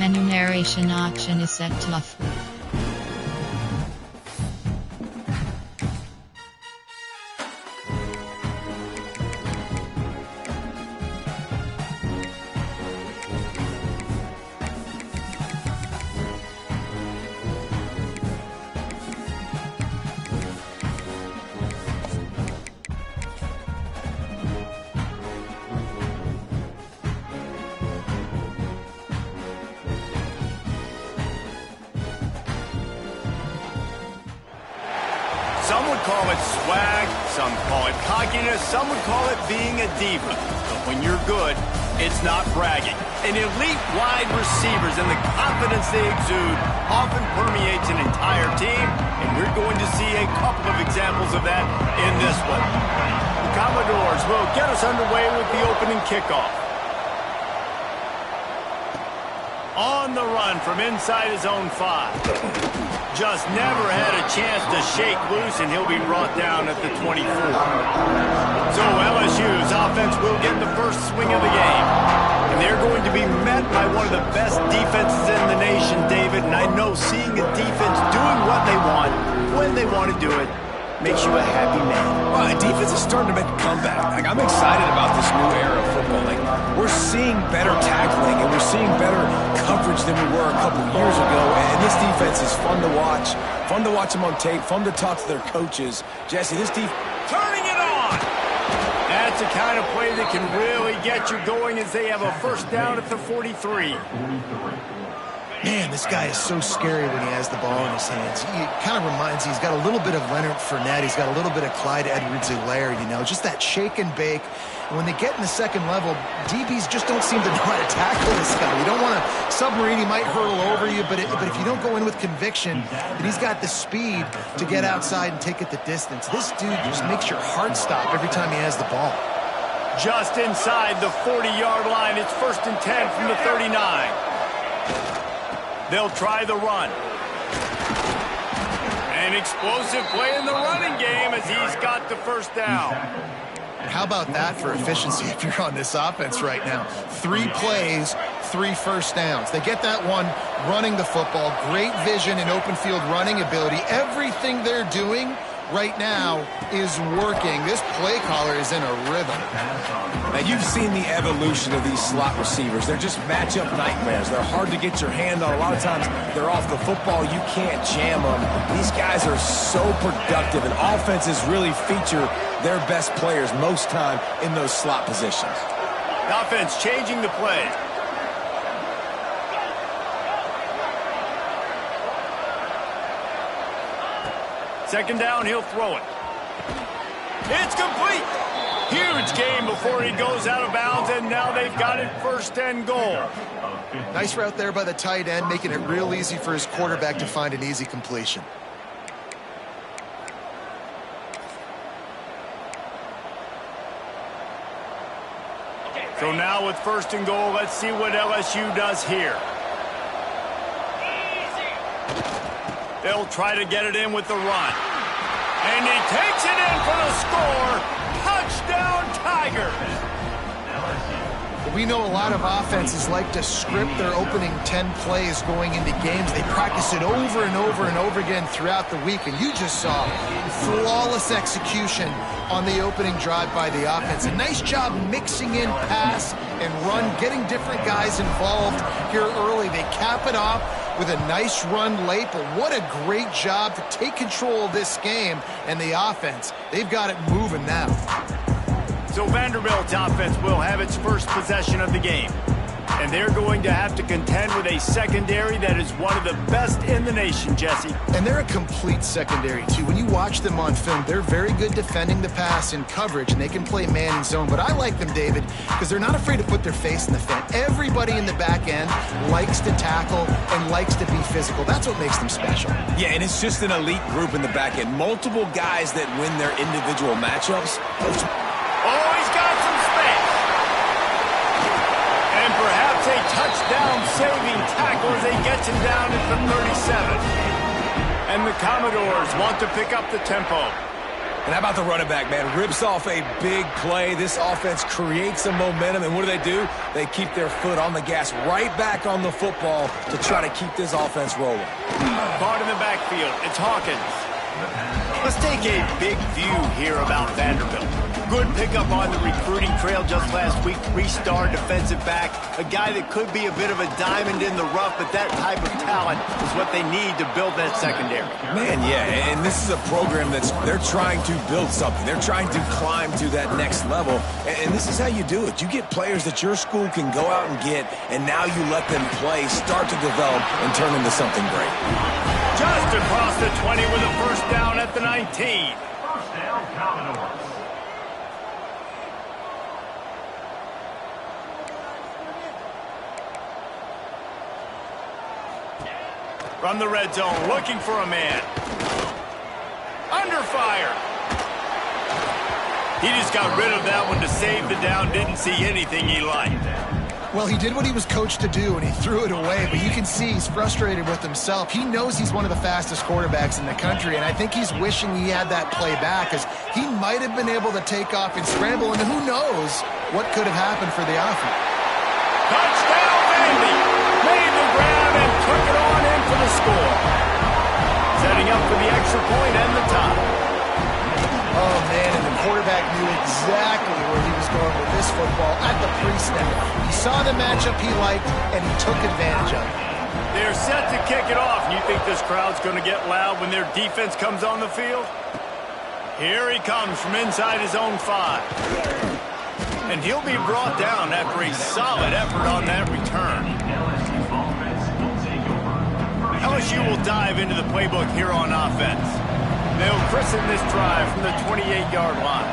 Enumeration action is set tough. Some would call it swag, some call it cockiness, some would call it being a diva. But when you're good, it's not bragging. And elite wide receivers and the confidence they exude often permeates an entire team, and we're going to see a couple of examples of that in this one. The Commodores will get us underway with the opening kickoff. On the run from inside his own 5. Just never had a chance to shake loose, and he'll be brought down at the 24. So LSU's offense will get the first swing of the game. And they're going to be met by one of the best defenses in the nation, David. And I know seeing a defense doing what they want, when they want to do it, makes you a happy man. Well, defense is starting to make a comeback. Like, I'm excited about this new era of football. Like, we're seeing better tackling, and we're seeing better coverage than we were a couple years ago. And this defense is fun to watch them on tape, fun to talk to their coaches. Jesse, this defense... Turning it on! That's the kind of play that can really get you going as they have a first down at the 43. Man, this guy is so scary when he has the ball in his hands. He kind of reminds me, he's got a little bit of Leonard Fournette. He's got a little bit of Clyde Edwards-Helaire, you know, just that shake and bake. And when they get in the second level, DBs just don't seem to know how to tackle this guy. You don't want to submarine. He might hurtle over you, but if you don't go in with conviction, then he's got the speed to get outside and take it the distance. This dude just makes your heart stop every time he has the ball. Just inside the 40-yard line, it's 1st and 10 from the 39. They'll try the run. An explosive play in the running game as he's got the first down. How about that for efficiency if you're on this offense right now? 3 plays, 3 first downs. They get that one running the football. Great vision and open field running ability. Everything they're doing right now is working. This play caller is in a rhythm. Now, you've seen the evolution of these slot receivers. They're just matchup nightmares. They're hard to get your hand on. A lot of times, they're off the football. You can't jam them. These guys are so productive, and offenses really feature their best players most time in those slot positions. The offense changing the play. Second down, he'll throw it. It's complete. Huge game before he goes out of bounds, and now they've got it 1st and goal. Nice route there by the tight end, making it real easy for his quarterback to find an easy completion. So now with 1st and goal, let's see what LSU does here. They'll try to get it in with the run. And he takes it in for the score. Touchdown, Tigers. We know a lot of offenses like to script their opening 10 plays going into games. They practice it over and over and over again throughout the week, and you just saw flawless execution on the opening drive by the offense. A nice job mixing in pass and run, getting different guys involved here early. They cap it off with a nice run late, but what a great job to take control of this game. And the offense, they've got it moving now. So Vanderbilt's offense will have its first possession of the game. And they're going to have to contend with a secondary that is one of the best in the nation, Jesse. And they're a complete secondary, too. When you watch them on film, they're very good defending the pass in coverage, and they can play man and zone. But I like them, David, because they're not afraid to put their face in the fan. Everybody in the back end likes to tackle and likes to be physical. That's what makes them special. Yeah, and it's just an elite group in the back end. Multiple guys that win their individual matchups. Oh, he's got some space. And perhaps a touchdown-saving tackle as he gets him down at the 37. And the Commodores want to pick up the tempo. And how about the running back, man? Rips off a big play. This offense creates some momentum, and what do? They keep their foot on the gas right back on the football to try to keep this offense rolling. Caught in the backfield. It's Hawkins. Let's take a big view here about Vanderbilt. Good pickup on the recruiting trail just last week. Three-star defensive back. A guy that could be a bit of a diamond in the rough, but that type of talent is what they need to build that secondary. Man, yeah, and this is a program they're trying to build something. They're trying to climb to that next level, and this is how you do it. You get players that your school can go out and get, and now you let them play, start to develop, and turn into something great. Just across the 20 with a first down at the 19. First down, Commodores. From the red zone, looking for a man. Under fire. He just got rid of that one to save the down. Didn't see anything he liked. Well, he did what he was coached to do, and he threw it away. But you can see he's frustrated with himself. He knows he's one of the fastest quarterbacks in the country, and I think he's wishing he had that play back, because he might have been able to take off and scramble, and who knows what could have happened for the offense. Touchdown, Vandy! Made the grab and took it on in for the score. Setting up for the extra point and the tie. Oh, man, and the quarterback knew exactly where he was going with this football at the pre-snap. He saw the matchup he liked, and he took advantage of it. They're set to kick it off. You think this crowd's going to get loud when their defense comes on the field? Here he comes from inside his own 5. And he'll be brought down after a solid effort on that return. LSU will dive into the playbook here on offense. They'll christen this drive from the 28-yard line.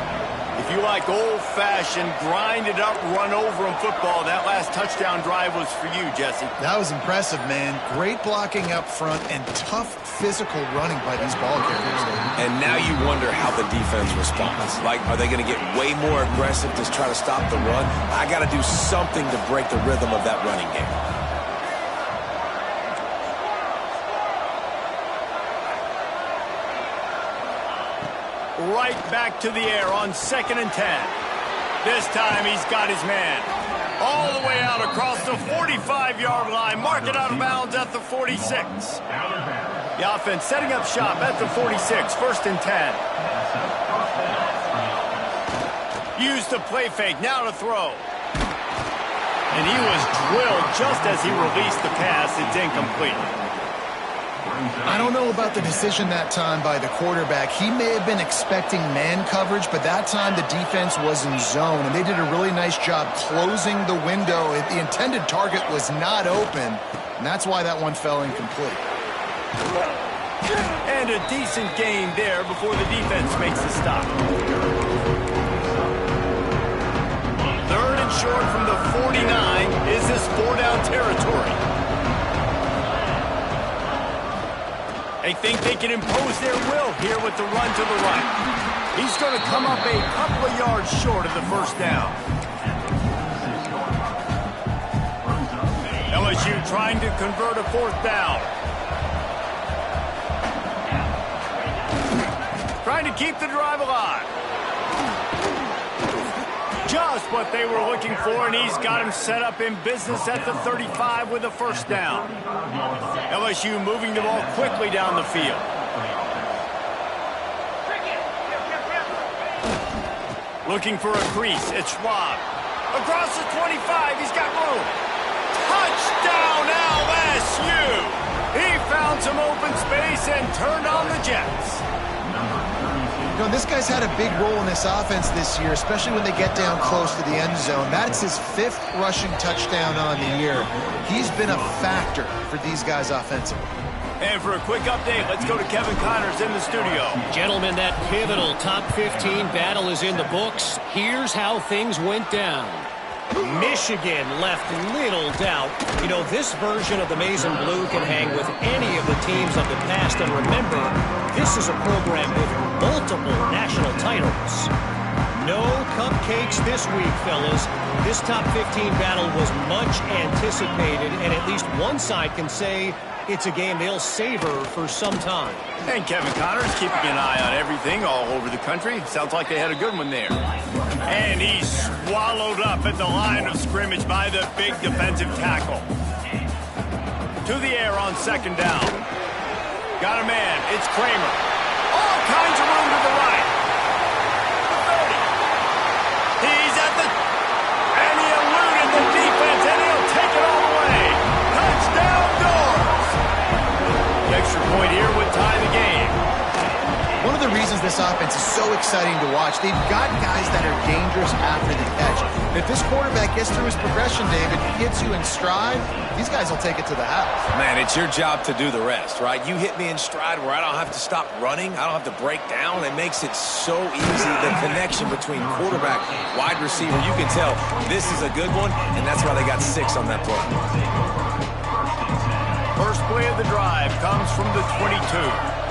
If you like old-fashioned, grinded-up, run-over-'em football, that last touchdown drive was for you, Jesse. That was impressive, man. Great blocking up front and tough physical running by these ball carriers. And now you wonder how the defense responds. Like, are they going to get way more aggressive to try to stop the run? I got to do something to break the rhythm of that running game. Right back to the air on 2nd and 10. This time he's got his man. All the way out across the 45-yard line. Mark it out of bounds at the 46. The offense setting up shop at the 46. 1st and 10. Use the play fake. Now to throw. And he was drilled just as he released the pass. It's incomplete. I don't know about the decision that time by the quarterback. He may have been expecting man coverage, but that time the defense was in zone, and they did a really nice job closing the window. The intended target was not open, and that's why that one fell incomplete. And a decent gain there before the defense makes the stop. 3rd and short from the 49. Is this 4-down territory? They think they can impose their will here with the run to the right. He's going to come up a couple of yards short of the 1st down. LSU trying to convert a 4th down. Trying to keep the drive alive. Just what they were looking for, and he's got him set up in business at the 35 with a 1st down. LSU moving the ball quickly down the field. Looking for a crease. It's Schwab. Across the 25, he's got room. Touchdown LSU! He found some open space and turned on the Jets. You know, this guy's had a big role in this offense this year, especially when they get down close to the end zone. That's his 5th rushing touchdown on the year. He's been a factor for these guys offensively. And for a quick update, let's go to Kevin Connors in the studio. Gentlemen, that pivotal top 15 battle is in the books. Here's how things went down. Michigan left little doubt. You know, this version of the Maize and Blue can hang with any of the teams of the past. And remember, this is a program with multiple national titles. No cupcakes this week, fellas. This top 15 battle was much anticipated, and at least one side can say It's a game they'll savor for some time. And Kevin Connors keeping an eye on everything all over the country. Sounds like they had a good one there. And he's swallowed up at the line of scrimmage by the big defensive tackle. To the air on second down. Got a man. It's Kramer. All kinds of room to the right. The 30. He's at the... And he eluded the defense, and he'll take it all the way. Touchdown, Doors. The extra point here would tie the game. One of the reasons this offense is so exciting to watch, they've got guys that are dangerous after the catch. If this quarterback gets through his progression, David, hits you in stride, these guys will take it to the house. Man, it's your job to do the rest, right? You hit me in stride where I don't have to stop running. I don't have to break down. It makes it so easy. The connection between quarterback, wide receiver, you can tell this is a good one, and that's why they got 6 on that play. First play of the drive comes from the 22.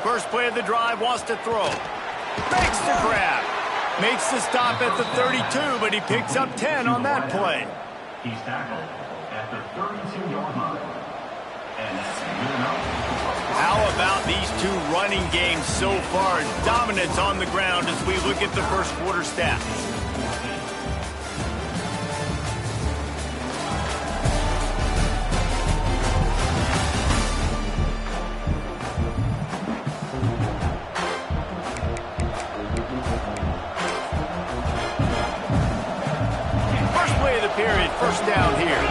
First play of the drive, wants to throw. Makes the grab. Makes the stop at the 32, but he picks up 10 on that play. He's tackled at the 32-yard line. And that's good enough. How about these two running games so far? Dominance on the ground as we look at the first quarter stats. Period. First down here.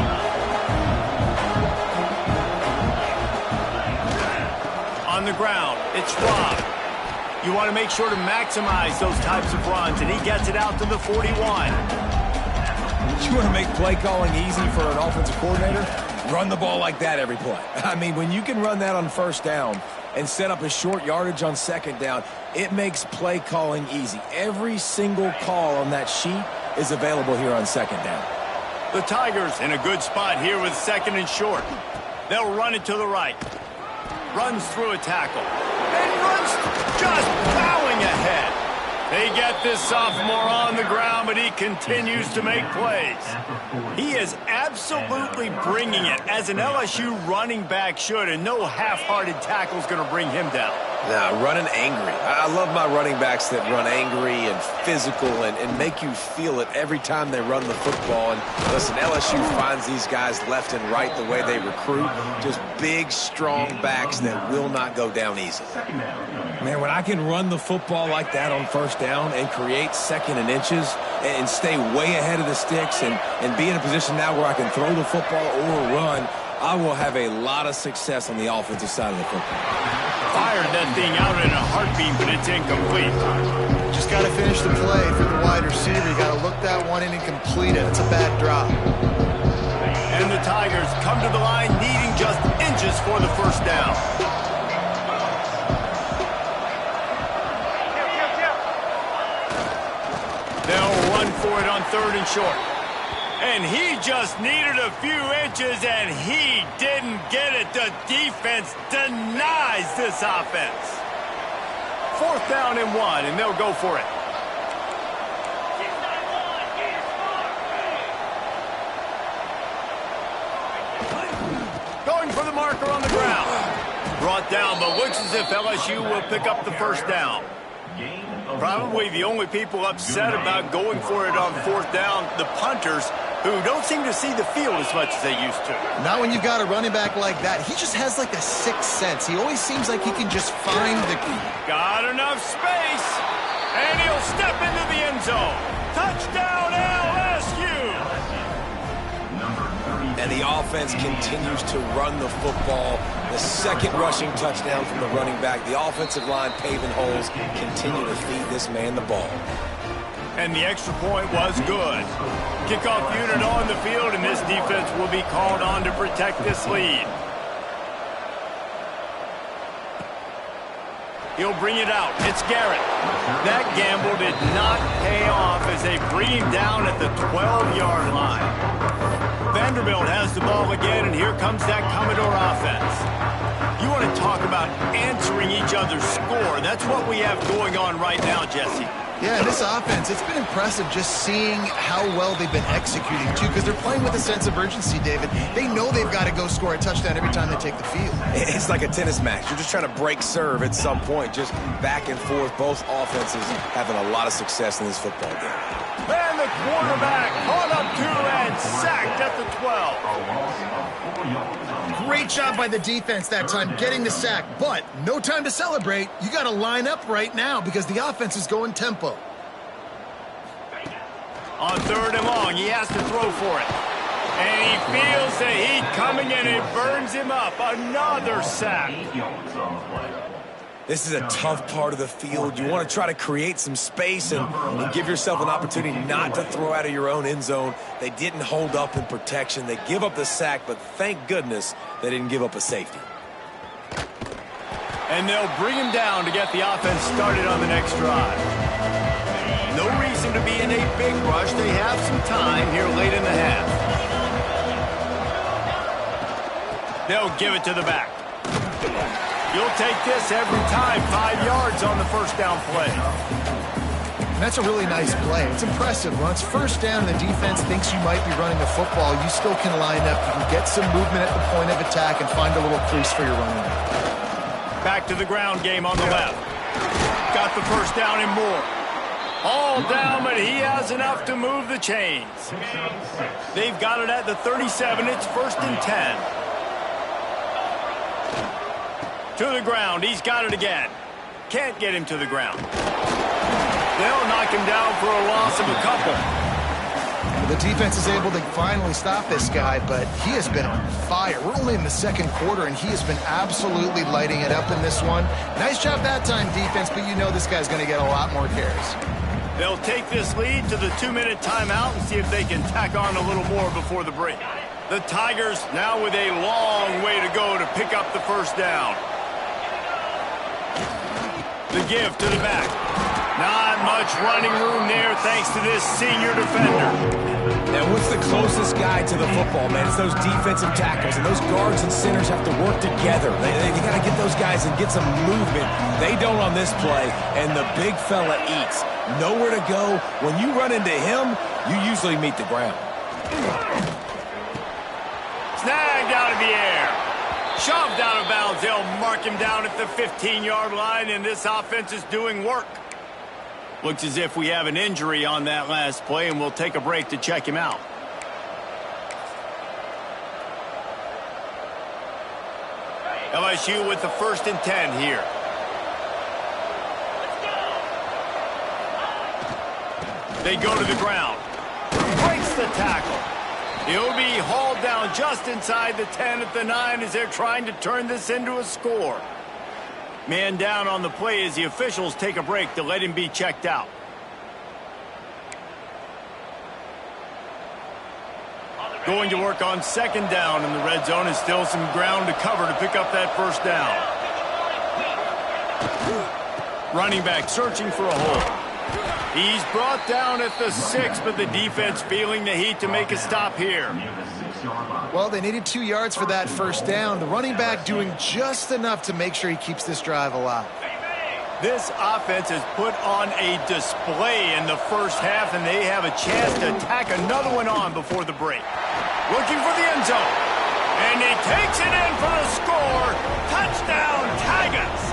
On the ground, it's Robb. You want to make sure to maximize those types of runs, and he gets it out to the 41. You want to make play calling easy for an offensive coordinator? Run the ball like that every play. I mean, when you can run that on first down and set up a short yardage on second down, it makes play calling easy. Every single call on that sheet is available here on second down. The Tigers in a good spot here with second and short. They'll run it to the right. Runs through a tackle. And runs just plowing ahead. They get this sophomore on the ground, but he continues to make plays. He is absolutely bringing it, as an LSU running back should, and no half-hearted tackle is going to bring him down. Nah, running angry. I love my running backs that run angry and physical and make you feel it every time they run the football. And listen, LSU finds these guys left and right the way they recruit. Just big, strong backs that will not go down easily. Man, when I can run the football like that on first down and create second and inches and stay way ahead of the sticks and be in a position now where I can throw the football or run, I will have a lot of success on the offensive side of the football. Fired that thing out in a heartbeat, but it's incomplete. Just got to finish the play for the wide receiver. You got to look that one in and complete it. It's a bad drop. And the Tigers come to the line needing just inches for the first down. They'll run for it on third and short. And he just needed a few inches, and he didn't get it. The defense denies this offense. Fourth down and 1, and they'll go for it. Going for the marker on the ground. Brought down, but looks as if LSU will pick up the first down. Probably the only people upset about going for it on fourth down, the punters, who don't seem to see the field as much as they used to. Not when you've got a running back like that. He just has like a sixth sense. He always seems like he can just find the... Got enough space, and he'll step into the end zone. Touchdown, LSU! And the offense continues to run the football. The second rushing touchdown from the running back. The offensive line paving holes, continue to feed this man the ball. And the extra point was good. Kickoff unit on the field, and this defense will be called on to protect this lead. He'll bring it out. It's Garrett. That gamble did not pay off as they bring him down at the 12-yard line. Vanderbilt has the ball again, and here comes that Commodore offense. You want to talk about answering each other's score. That's what we have going on right now, Jesse. Yeah, this offense, it's been impressive just seeing how well they've been executing, too, because they're playing with a sense of urgency, David. They know they've got to go score a touchdown every time they take the field. It's like a tennis match. You're just trying to break serve at some point, just back and forth. Both offenses having a lot of success in this football game. And the quarterback caught up to and sacked at the 12. Great job by the defense that time getting the sack, but no time to celebrate. You got to line up right now because the offense is going tempo. On 3rd and long, he has to throw for it. And he feels the heat coming and it burns him up. Another sack. This is a tough part of the field. You want to try to create some space and give yourself an opportunity not to throw out of your own end zone. They didn't hold up in protection. They give up the sack, but thank goodness they didn't give up a safety. And they'll bring him down to get the offense started on the next drive. No reason to be in a big rush. They have some time here late in the half. They'll give it to the back. You'll take this every time. 5 yards on the first down play. That's a really nice play. It's impressive. Once first down, the defense thinks you might be running the football. You still can line up. You can get some movement at the point of attack and find a little crease for your running back. Back to the ground game on the left. Got the first down and more. All down, but he has enough to move the chains. They've got it at the 37. It's 1st and 10. To the ground. He's got it again. Can't get him to the ground. They'll knock him down for a loss of a couple. The defense is able to finally stop this guy, but he has been on fire. We're only in the 2nd quarter, and he has been absolutely lighting it up in this one. Nice job that time, defense, but you know this guy's going to get a lot more carries. They'll take this lead to the 2-minute timeout and see if they can tack on a little more before the break. The Tigers now with a long way to go to pick up the first down. The give to the back. Not much running room there thanks to this senior defender. Now, what's the closest guy to the football, man? It's those defensive tackles, and those guards and centers have to work together. They got to get those guys and get some movement. They don't on this play, and the big fella eats. Nowhere to go. When you run into him, you usually meet the ground. Snagged out of the air. Shoved out of bounds. They'll mark him down at the 15-yard line, and this offense is doing work. Looks as if we have an injury on that last play, and we'll take a break to check him out. LSU with the 1st and 10 here. They go to the ground. Breaks the tackle. He'll be hauled down just inside the 10 at the 9 as they're trying to turn this into a score. Man down on the play as the officials take a break to let him be checked out. Going to work on 2nd down in the red zone, and still some ground to cover to pick up that first down. Running back searching for a hole. He's brought down at the 6, but the defense feeling the heat to make a stop here. Well, they needed 2 yards for that first down. The running back doing just enough to make sure he keeps this drive alive. This offense has put on a display in the first half, and they have a chance to tack another one on before the break. Looking for the end zone. And he takes it in for the score. Touchdown, Tigers.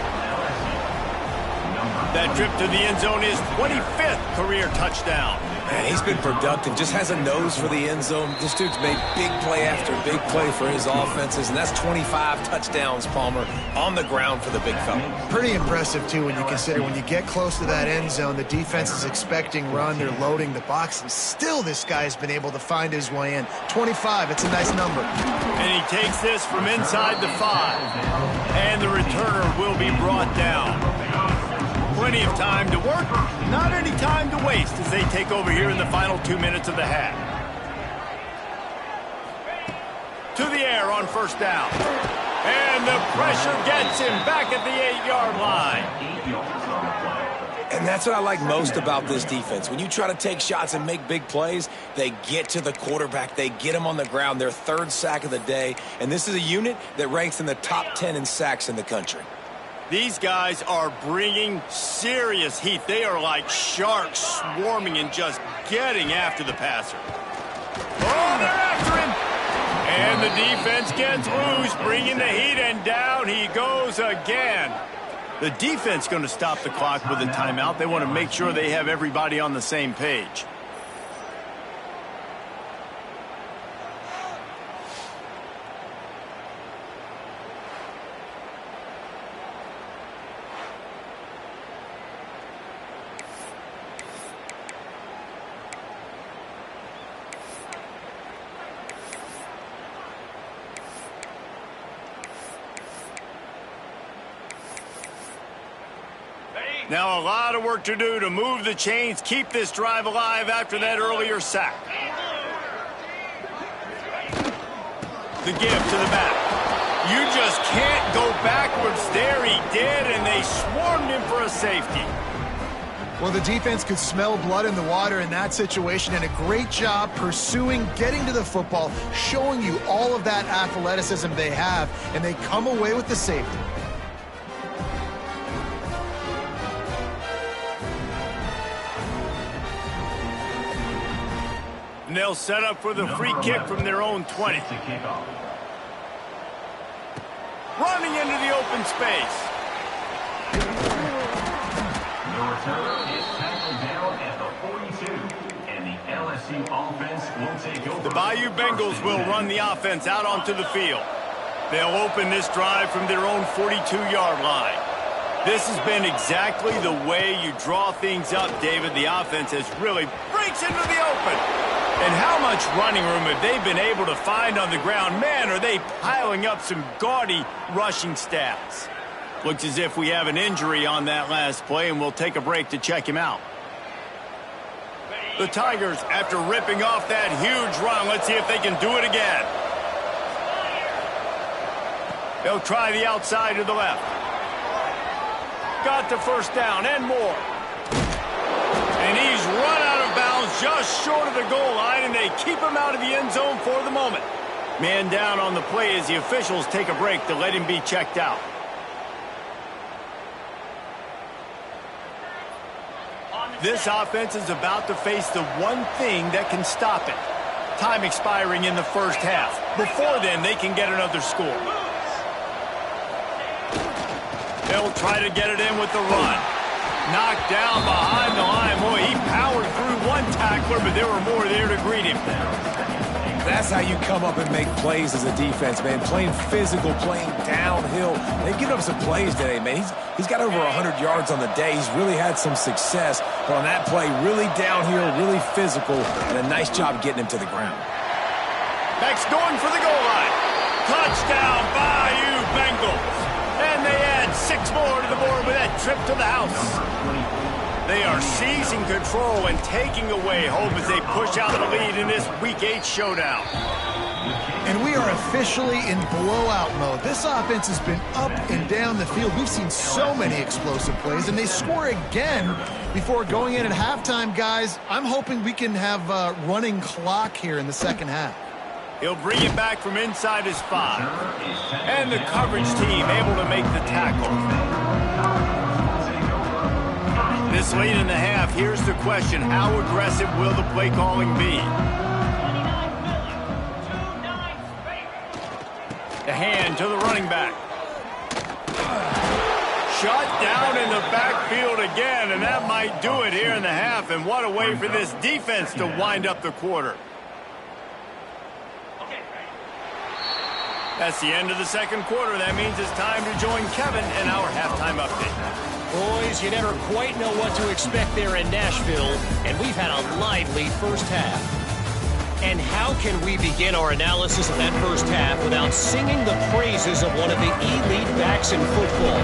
That trip to the end zone is 25th career touchdown. Man, he's been productive, just has a nose for the end zone. This dude's made big play after big play for his offenses, and that's 25 touchdowns, Palmer, on the ground for the big fella. Pretty impressive, too, when you consider when you get close to that end zone, the defense is expecting run, they're loading the box, and still this guy's been able to find his way in. 25, it's a nice number. And he takes this from inside the 5. And the returner will be brought down. Plenty of time to work, not any time to waste as they take over here in the final 2 minutes of the half. To the air on first down. And the pressure gets him back at the 8-yard line. And that's what I like most about this defense. When you try to take shots and make big plays, they get to the quarterback. They get him on the ground. Their 3rd sack of the day. And this is a unit that ranks in the top 10 in sacks in the country. These guys are bringing serious heat. They are like sharks swarming and just getting after the passer. Oh, they're after him. And the defense gets loose, bringing the heat, and down he goes again. The defense going to stop the clock with a timeout. They want to make sure they have everybody on the same page. Now a lot of work to do to move the chains, keep this drive alive after that earlier sack. The give to the back. You just can't go backwards there. He did, and they swarmed him for a safety. Well, the defense could smell blood in the water in that situation, and a great job pursuing, getting to the football, showing you all of that athleticism they have, and they come away with the safety. And they'll set up for the free kick from their own 20. Running into the open space. The return is tackled down at the 42, and the LSU offense will take over. The Bayou Bengals will run the offense out onto the field. They'll open this drive from their own 42-yard line. This has been exactly the way you draw things up, David. The offense has really breaks into the open. And how much running room have they been able to find on the ground? Man, are they piling up some gaudy rushing stats. Looks as if we have an injury on that last play, and we'll take a break to check him out. The Tigers, after ripping off that huge run, let's see if they can do it again. They'll try the outside to the left. Got the first down and more. And he's run out of bounds just short of the goal line, and they keep him out of the end zone for the moment. Man down on the play as the officials take a break to let him be checked out. This offense is about to face the one thing that can stop it. Time expiring in the first half. Before then, they can get another score. They'll try to get it in with the run. Knocked down behind the line. Boy, he powered through one tackler, but there were more there to greet him. That's how you come up and make plays as a defense, man. Playing physical, playing downhill. They've given up some plays today, man. He's got over 100 yards on the day. He's really had some success. But on that play, really downhill, really physical, and a nice job getting him to the ground. Beck's going for the goal line. Touchdown, Bayou Bengals. And they add 6 more to the board with that trip to the house. They are seizing control and taking away hope as they push out the lead in this Week 8 showdown. And we are officially in blowout mode. This offense has been up and down the field. We've seen so many explosive plays, and they score again before going in at halftime, guys. I'm hoping we can have a running clock here in the second half. He'll bring it back from inside his 5. And the coverage team able to make the tackle. This late in the half, here's the question. How aggressive will the play calling be? The hand to the running back. Shut down in the backfield again, and that might do it here in the half. And what a way for this defense to wind up the quarter. That's the end of the second quarter. That means it's time to join Kevin in our halftime update. Boys, you never quite know what to expect there in Nashville, and we've had a lively first half. And how can we begin our analysis of that first half without singing the praises of one of the elite backs in football?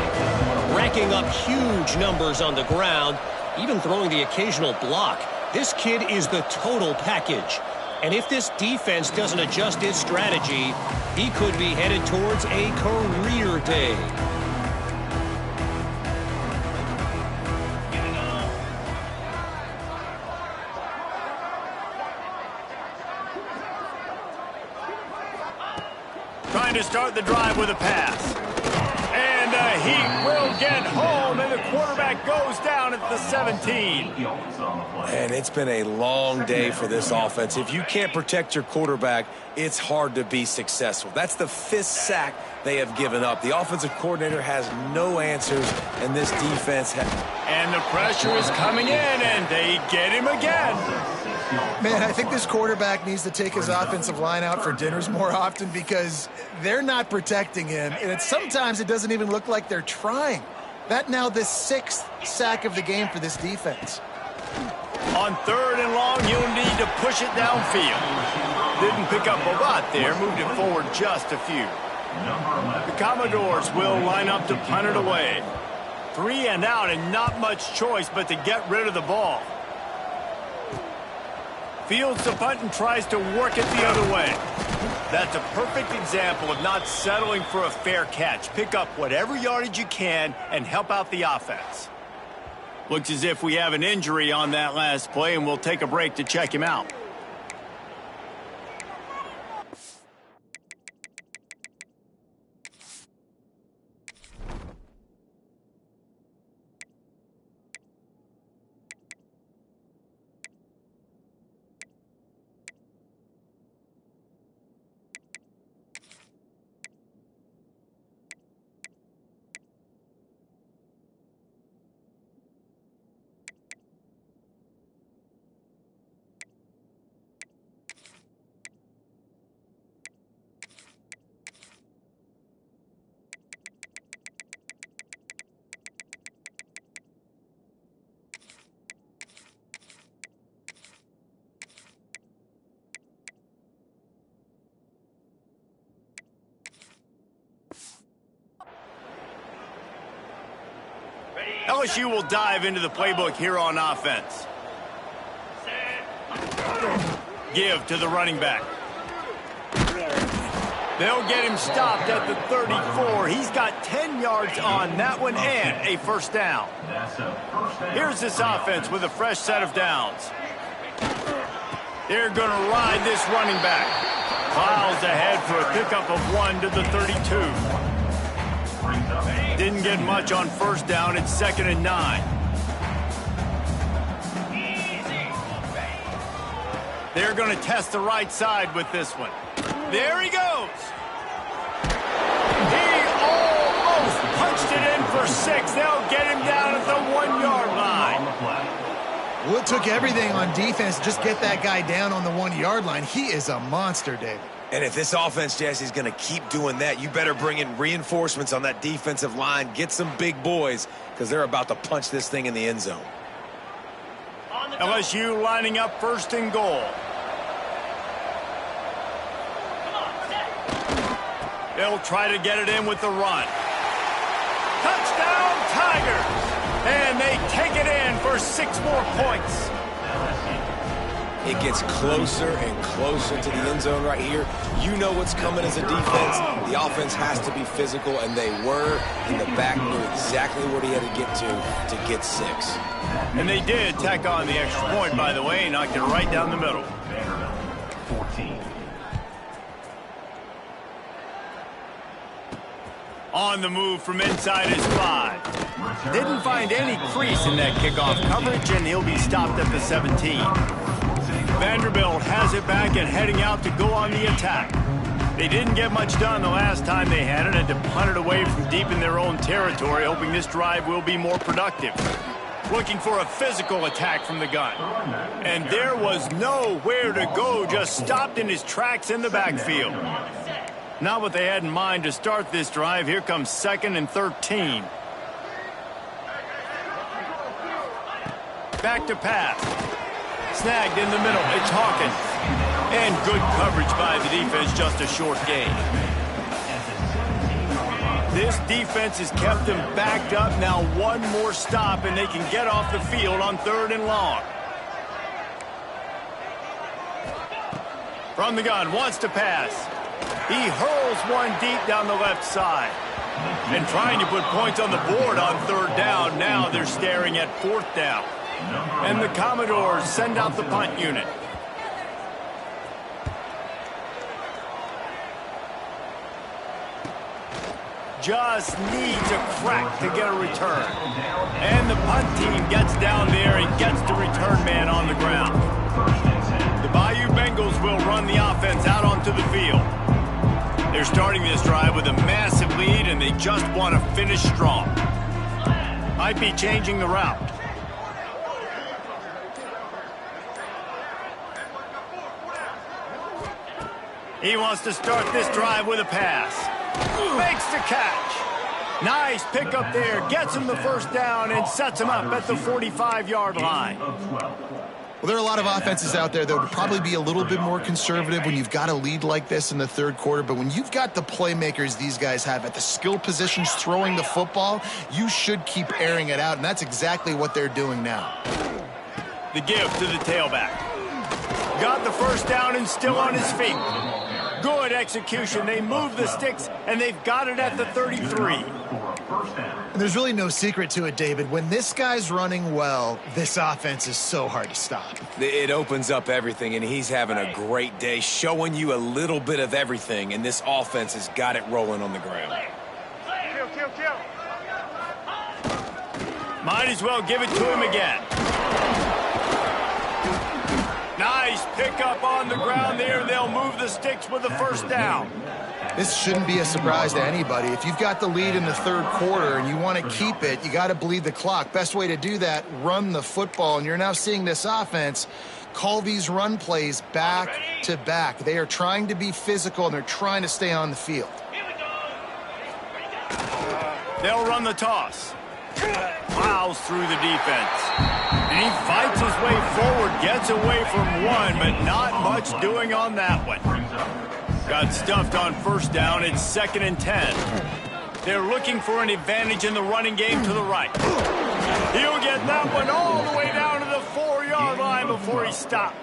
Racking up huge numbers on the ground, even throwing the occasional block. This kid is the total package. And if this defense doesn't adjust its strategy, he could be headed towards a career day. Trying to start the drive with a pass. And a heat will get home, and the quarterback goes down at the 17. And it's been a long day for this offense. If you can't protect your quarterback, it's hard to be successful. That's the 5th sack they have given up. The offensive coordinator has no answers, and this defense and the pressure is coming in, and they get him again. Man, I think this quarterback needs to take his offensive line out for dinners more often because they're not protecting him, and sometimes it doesn't even look like they're trying. That now the 6th sack of the game for this defense. On 3rd and long, you'll need to push it downfield. Didn't pick up a lot there, moved it forward just a few. The Commodores will line up to punt it away. 3 and out, and not much choice but to get rid of the ball. Fields the punt and tries to work it the other way. That's a perfect example of not settling for a fair catch. Pick up whatever yardage you can and help out the offense. Looks as if we have an injury on that last play, and we'll take a break to check him out. LSU will dive into the playbook here on offense. Give to the running back. They'll get him stopped at the 34. He's got 10 yards on that one and a first down. Here's this offense with a fresh set of downs. They're going to ride this running back. Plows ahead for a pickup of 1 to the 32. Didn't get much on first down. It's 2nd and 9. They're going to test the right side with this one. There he goes. He almost punched it in for 6. They'll get him down at the 1-yard line. Well, it took everything on defense to just get that guy down on the 1-yard line. He is a monster, David. And if this offense, Jesse, is going to keep doing that, you better bring in reinforcements on that defensive line. Get some big boys because they're about to punch this thing in the end zone. LSU lining up 1st and goal. They'll try to get it in with the run. Touchdown, Tigers! And they take it in for 6 more points. It gets closer and closer to the end zone right here. You know what's coming as a defense. The offense has to be physical, and they were. And the back knew exactly what he had to get 6. And they did tack on the extra point, by the way, knocked it right down the middle. 14. On the move from inside his 5. Didn't find any crease in that kickoff coverage, and he'll be stopped at the 17. Vanderbilt has it back and heading out to go on the attack. They didn't get much done the last time they had it and to punt it away from deep in their own territory, hoping this drive will be more productive. Looking for a physical attack from the gun. And there was nowhere to go, just stopped in his tracks in the backfield. Not what they had in mind to start this drive. Here comes 2nd and 13. Back to pass. Snagged in the middle. It's Hawkins. And good coverage by the defense, just a short gain. This defense has kept them backed up. Now 1 more stop, and they can get off the field on 3rd and long. From the gun, wants to pass. He hurls one deep down the left side. And trying to put points on the board on 3rd down. Now they're staring at 4th down. And the Commodores send out the punt unit. just needs a crack to get a return. And the punt team gets down there and gets the return man on the ground. The Bayou Bengals will run the offense out onto the field. They're starting this drive with a massive lead, and they just want to finish strong. Might be changing the route. He wants to start this drive with a pass. Makes the catch. Nice pickup there. Gets him the first down and sets him up at the 45-yard line. Well, there are a lot of offenses out there that would probably be a little bit more conservative when you've got a lead like this in the third quarter. But when you've got the playmakers these guys have at the skill positions throwing the football, you should keep airing it out. And that's exactly what they're doing now. The give to the tailback. Got the first down and still on his feet. Good execution. They move the sticks, and they've got it at the 33. And there's really no secret to it, David. When this guy's running well, this offense is so hard to stop. It opens up everything, and he's having a great day, showing you a little bit of everything, and this offense has got it rolling on the ground. Might as well give it to him again. Nice pickup on the ground there. They'll move the sticks with the first down. This shouldn't be a surprise to anybody. If you've got the lead in the third quarter and you want to keep it, you got to bleed the clock. Best way to do that, run the football. And you're now seeing this offense call these run plays back to back. They are trying to be physical, and they're trying to stay on the field. They'll run the toss. Plows through the defense. And he fights his way forward, gets away from one, but not much doing on that one. Got stuffed on first down. It's 2nd and 10. They're looking for an advantage in the running game to the right. He'll get that one all the way down to the 4-yard line before he stopped.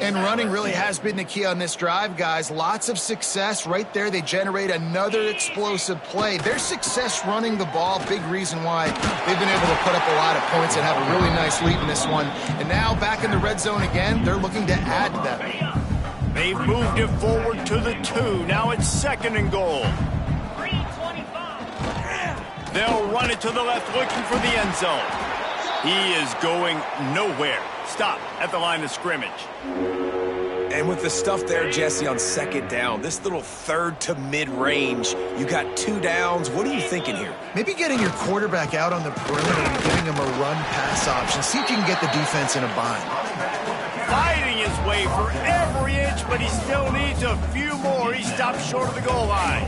And running really has been the key on this drive, guys. Lots of success right there. They generate another explosive play. Their success running the ball, big reason why they've been able to put up a lot of points and have a really nice lead in this one. And now back in the red zone again, they're looking to add to that. They've moved it forward to the 2. Now it's 2nd and goal. They'll run it to the left, looking for the end zone. He is going nowhere. Stop at the line of scrimmage. And with the stuff there, Jesse, on 2nd down, this little third to mid-range, you got 2 downs. What are you thinking here? Maybe getting your quarterback out on the perimeter and giving him a run-pass option. See if you can get the defense in a bind. Fighting his way for every inch, but he still needs a few more. He stopped short of the goal line.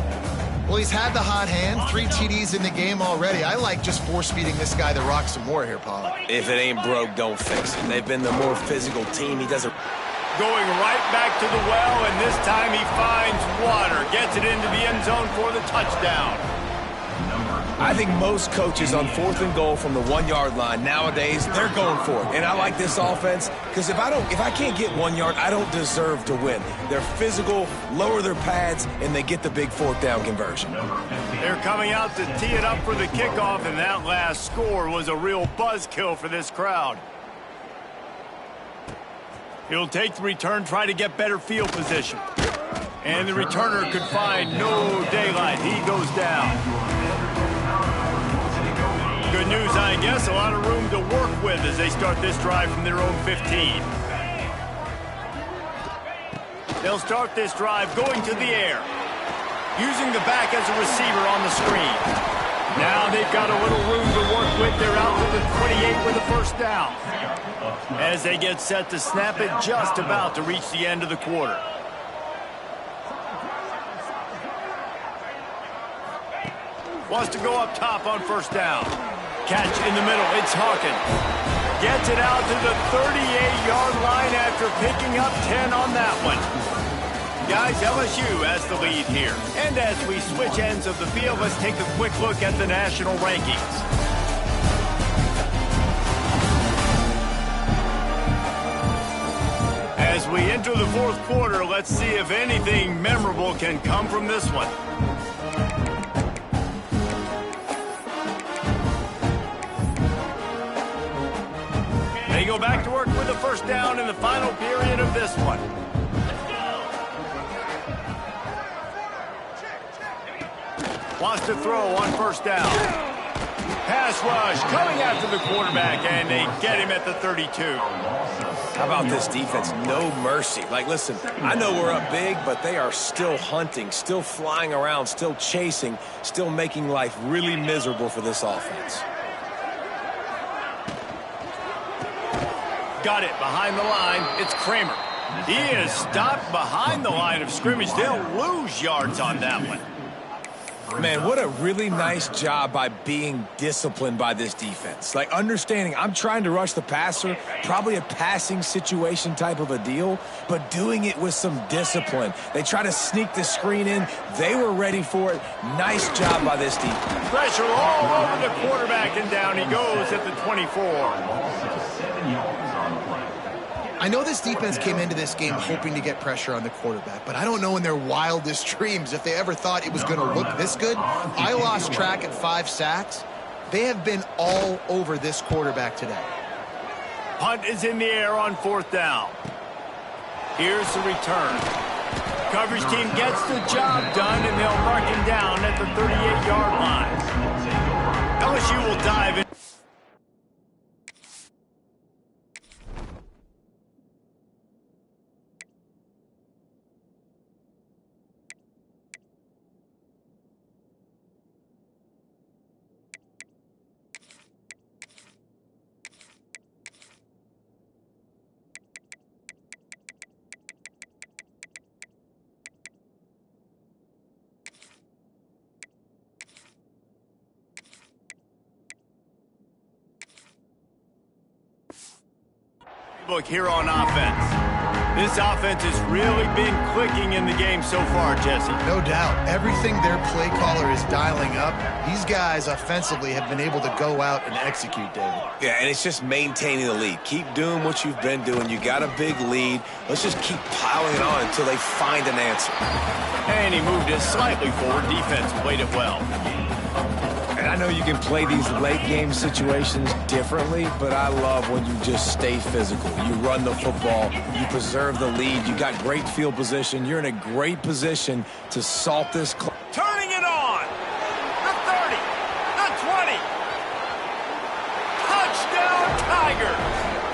Well, he's had the hot hand, 3 TDs in the game already. I like just force-feeding this guy the rock some more here, Paul. If it ain't broke, don't fix it. They've been the more physical team. He doesn't... Going right back to the well, and this time he finds water. Gets it into the end zone for the touchdown. I think most coaches on 4th and goal from the 1-yard line nowadays, they're going for it. And I like this offense because if I can't get 1 yard, I don't deserve to win. They're physical, lower their pads, and they get the big 4th down conversion. They're coming out to tee it up for the kickoff, and that last score was a real buzzkill for this crowd. He'll take the return, try to get better field position. And the returner could find no daylight. He goes down. Good news, I guess. A lot of room to work with as they start this drive from their own 15. They'll start this drive going to the air, using the back as a receiver on the screen. Now they've got a little room to work with. They're out to the 28 with a first down. As they get set to snap it, just about to reach the end of the quarter. Wants to go up top on first down. Catch in the middle. It's Hawkins. Gets it out to the 38-yard line after picking up 10 on that one. Guys, LSU has the lead here. And as we switch ends of the field, let's take a quick look at the national rankings. As we enter the 4th quarter, let's see if anything memorable can come from this one. They go back to work with the first down in the final period of this one. Wants to throw on first down. Pass rush coming after the quarterback, and they get him at the 32. How about this defense? No mercy. Like, listen, I know we're up big, but they are still hunting, still flying around, still chasing, still making life really miserable for this offense. Got it behind the line. It's Kramer. He is stopped behind the line of scrimmage. They'll lose yards on that one. Man, what a really nice job by being disciplined by this defense. Like, understanding I'm trying to rush the passer, probably a passing situation type of a deal, but doing it with some discipline. They try to sneak the screen in. They were ready for it. Nice job by this defense. Pressure all over the quarterback, and down he goes at the 24. I know this defense came into this game hoping to get pressure on the quarterback, but I don't know in their wildest dreams if they ever thought it was going to look this good. I lost track at 5 sacks. They have been all over this quarterback today. Punt is in the air on 4th down. Here's the return. Coverage team gets the job done, and they'll mark him down at the 38-yard line. LSU will dive in. Look here on offense. This offense has really been clicking in the game so far, Jesse. No doubt. Everything their play caller is dialing up, these guys offensively have been able to go out and execute, David. Yeah, and it's just maintaining the lead. Keep doing what you've been doing. You got a big lead. Let's just keep piling it on until they find an answer. And he moved it slightly forward. Defense played it well. And I know you can play these late-game situations differently, but I love when you just stay physical. You run the football. You preserve the lead. You got great field position. You're in a great position to salt this clock. Turning it on. The 30. The 20. Touchdown, Tigers.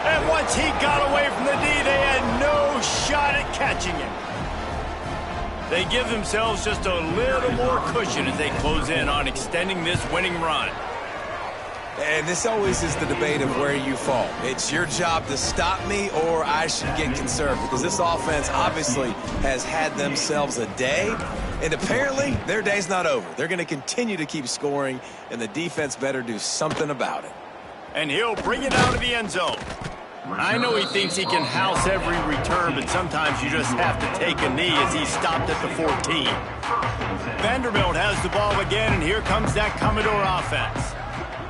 And once he got away from the D, they had no shot at catching him. They give themselves just a little more cushion as they close in on extending this winning run. And this always is the debate of where you fall. It's your job to stop me, or I should get conserved, because this offense obviously has had themselves a day, and apparently their day's not over. They're going to continue to keep scoring, and the defense better do something about it. And he'll bring it out of the end zone. I know he thinks he can house every return, but sometimes you just have to take a knee as he stopped at the 14. Vanderbilt has the ball again, and here comes that Commodore offense.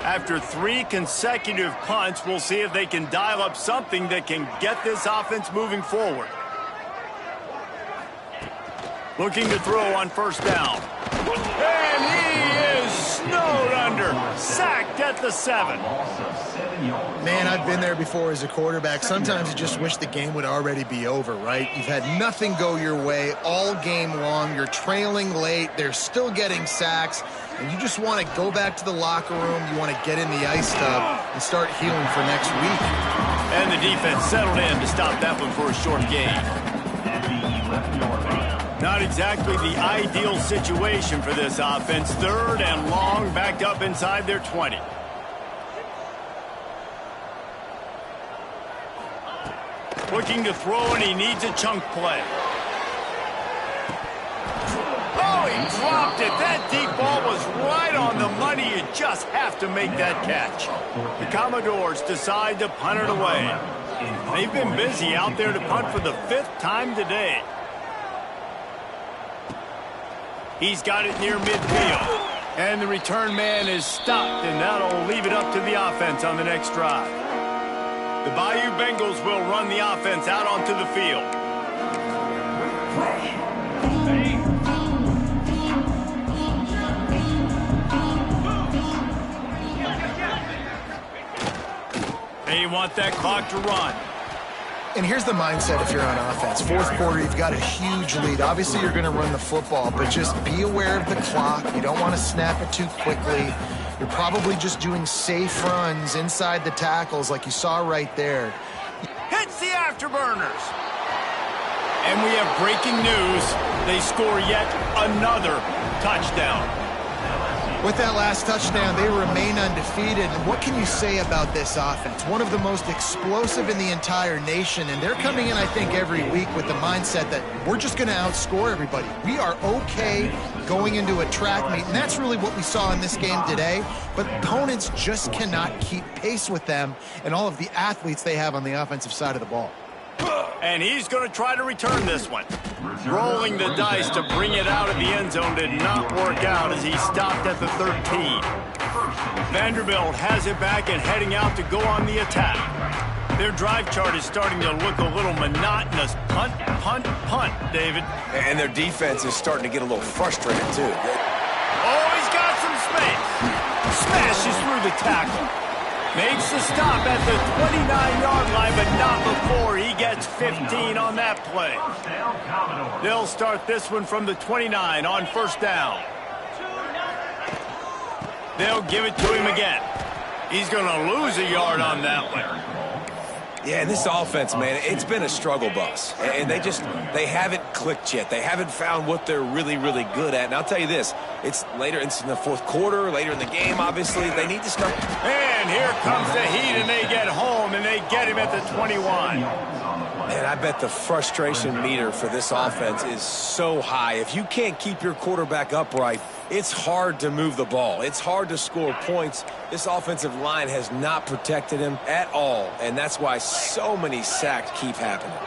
After 3 consecutive punts, we'll see if they can dial up something that can get this offense moving forward. Looking to throw on first down. And he is snowed under. Sacked at the 7. Man, I've been there before as a quarterback. Sometimes you just wish the game would already be over, right? You've had nothing go your way all game long. You're trailing late. They're still getting sacks. And you just want to go back to the locker room. You want to get in the ice tub and start healing for next week. And the defense settled in to stop that one for a short gain. Not exactly the ideal situation for this offense. 3rd and long, backed up inside their 20. Looking to throw, and he needs a chunk play. Oh, he dropped it. That deep ball was right on the money. You just have to make that catch. The Commodores decide to punt it away. They've been busy out there to punt for the 5th time today. He's got it near midfield. And the return man is stopped, and that'll leave it up to the offense on the next drive. The Bayou Bengals will run the offense out onto the field. They want that clock to run. And here's the mindset if you're on offense. Fourth quarter, you've got a huge lead. Obviously, you're going to run the football, but just be aware of the clock. You don't want to snap it too quickly. You're probably just doing safe runs inside the tackles like you saw right there. Hits the afterburners. And we have breaking news. They score yet another touchdown. With that last touchdown, they remain undefeated. And what can you say about this offense? One of the most explosive in the entire nation, and they're coming in, I think, every week with the mindset that we're just going to outscore everybody. We are okay going into a track meet, and that's really what we saw in this game today. But opponents just cannot keep pace with them and all of the athletes they have on the offensive side of the ball. And he's going to try to return this one. Rolling the dice to bring it out of the end zone did not work out as he stopped at the 13. Vanderbilt has it back and heading out to go on the attack. Their drive chart is starting to look a little monotonous. Punt, punt, punt, David. And their defense is starting to get a little frustrated, too. Oh, he's got some space. Smashes through the tackle. Makes the stop at the 29-yard line, but not before he gets 15 on that play. They'll start this one from the 29 on first down. They'll give it to him again. He's going to lose a yard on that one. Yeah, and this offense, man, it's been a struggle bus. And they haven't clicked yet. They haven't found what they're really, really good at. And I'll tell you this, it's in the fourth quarter, later in the game, obviously. They need to start. And here comes the heat, and they get home, and they get him at the 21. Man, I bet the frustration meter for this offense is so high. If you can't keep your quarterback upright, it's hard to move the ball. It's hard to score points. This offensive line has not protected him at all, and that's why so many sacks keep happening.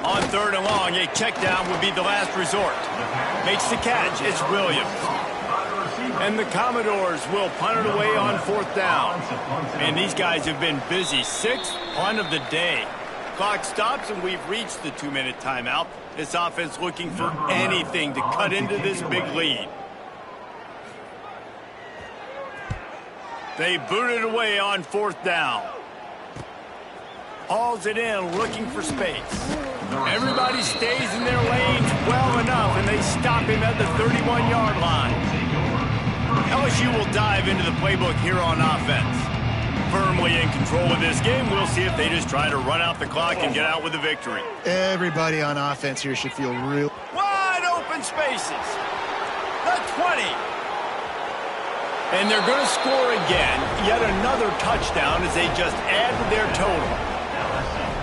On third and long, a check down would be the last resort. Makes the catch. It's Williams. And the Commodores will punt it away on fourth down. And these guys have been busy. Sixth punt of the day. Clock stops, and we've reached the 2-minute timeout. This offense looking for anything to cut into this big lead. They boot it away on fourth down. Hauls it in, looking for space. Everybody stays in their lanes well enough, and they stop him at the 31-yard line. LSU will dive into the playbook here on offense. Firmly in control of this game. We'll see if they just try to run out the clock and get out with a victory. Everybody on offense here should feel real. Wide open spaces. The 20. And they're going to score again. Yet another touchdown as they just add to their total.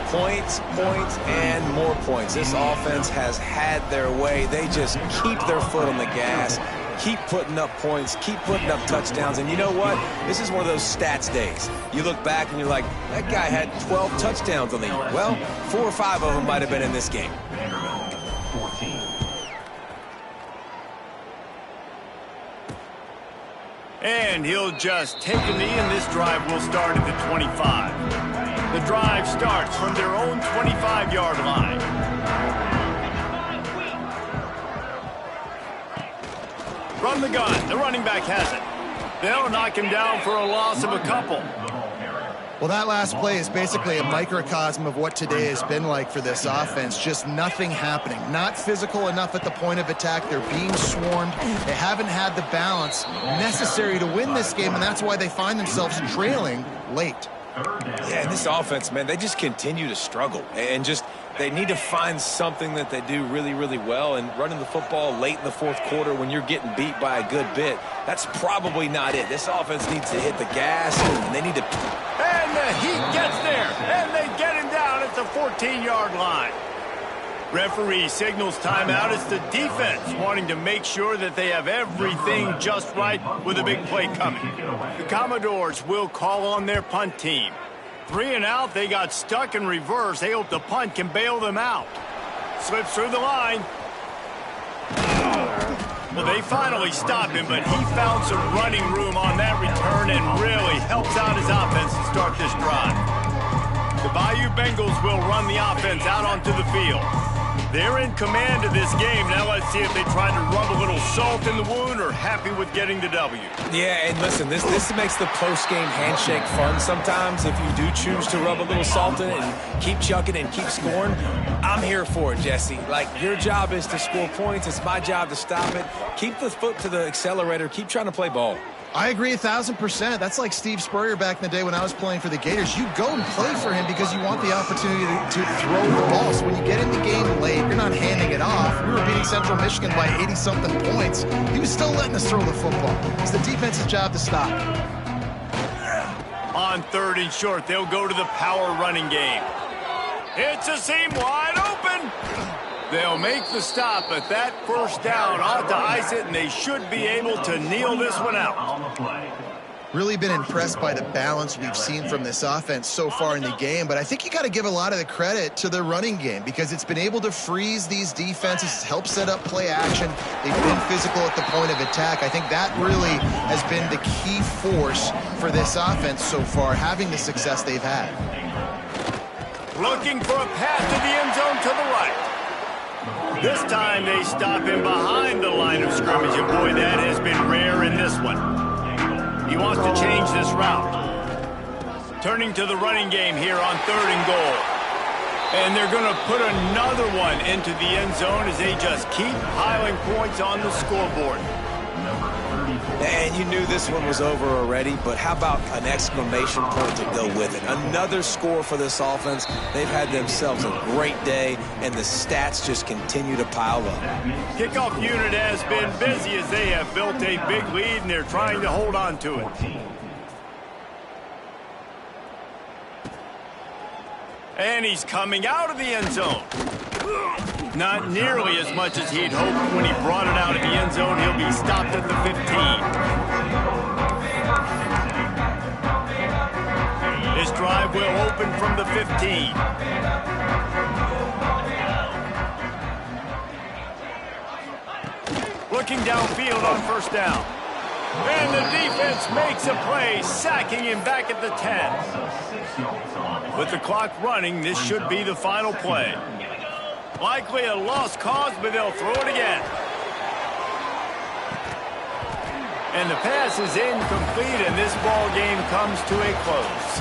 Points, points, and more points. This offense has had their way. They just keep their foot on the gas, keep putting up points, keep putting up touchdowns. And you know what? This is one of those stats days. You look back and you're like, that guy had 12 touchdowns on the year. Well, 4 or 5 of them might have been in this game. And he'll just take a knee, and this drive will start at the 25. The drive starts from their own 25-yard line. From the gun, the running back has it. They'll knock him down for a loss of a couple. Well, that last play is basically a microcosm of what today has been like for this offense. Just nothing happening. Not physical enough at the point of attack. They're being swarmed. They haven't had the balance necessary to win this game, and that's why they find themselves trailing late. Yeah, and this offense, man, they just continue to struggle. And just, they need to find something that they do really, really well. And running the football late in the fourth quarter when you're getting beat by a good bit, that's probably not it. This offense needs to hit the gas, and they need to... And the Heat gets there, and they get him down at the 14-yard line. Referee signals timeout. It's the defense wanting to make sure that they have everything just right with a big play coming. The Commodores will call on their punt team. 3 and out, they got stuck in reverse. They hope the punt can bail them out. Slips through the line. Well, they finally stop him, but he found some running room on that return and really helps out his offense to start this drive. The Bayou Bengals will run the offense out onto the field. They're in command of this game. Now let's see if they try to rub a little salt in the wound or happy with getting the W. Yeah, and listen, this makes the post-game handshake fun sometimes. If you do choose to rub a little salt in it and keep chucking and keep scoring, I'm here for it, Jesse. Like, your job is to score points. It's my job to stop it. Keep the foot to the accelerator. Keep trying to play ball. I agree 1,000%. That's like Steve Spurrier back in the day when I was playing for the Gators. You go and play for him because you want the opportunity to throw the ball. So when you get in the game late, you're not handing it off. We were beating Central Michigan by 80-something points. He was still letting us throw the football. It's the defense's job to stop. On 3rd and short, they'll go to the power running game. It's a seam wide open. They'll make the stop, but that first down ought to ice it, and they should be able to kneel this one out. Really been impressed by the balance we've seen from this offense so far in the game, but I think you got to give a lot of the credit to the running game because it's been able to freeze these defenses, help set up play action. They've been physical at the point of attack. I think that really has been the key force for this offense so far, having the success they've had. Looking for a pass to the end zone to the right. This time they stop him behind the line of scrimmage, and boy, that has been rare in this one. He wants to change this route. Turning to the running game here on 3rd and goal. And they're going to put another one into the end zone as they just keep piling points on the scoreboard. And you knew this one was over already, but how about an exclamation point to go with it? Another score for this offense. They've had themselves a great day, and the stats just continue to pile up. Kickoff unit has been busy as they have built a big lead, and they're trying to hold on to it. And he's coming out of the end zone. Not nearly as much as he'd hoped when he brought it out of the end zone. He'll be stopped at the 15. This drive will open from the 15. Looking downfield on 1st down. And the defense makes a play, sacking him back at the 10. With the clock running, this should be the final play. Likely a lost cause, but they'll throw it again. And the pass is incomplete, and this ball game comes to a close.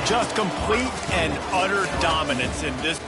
Just complete and utter dominance in this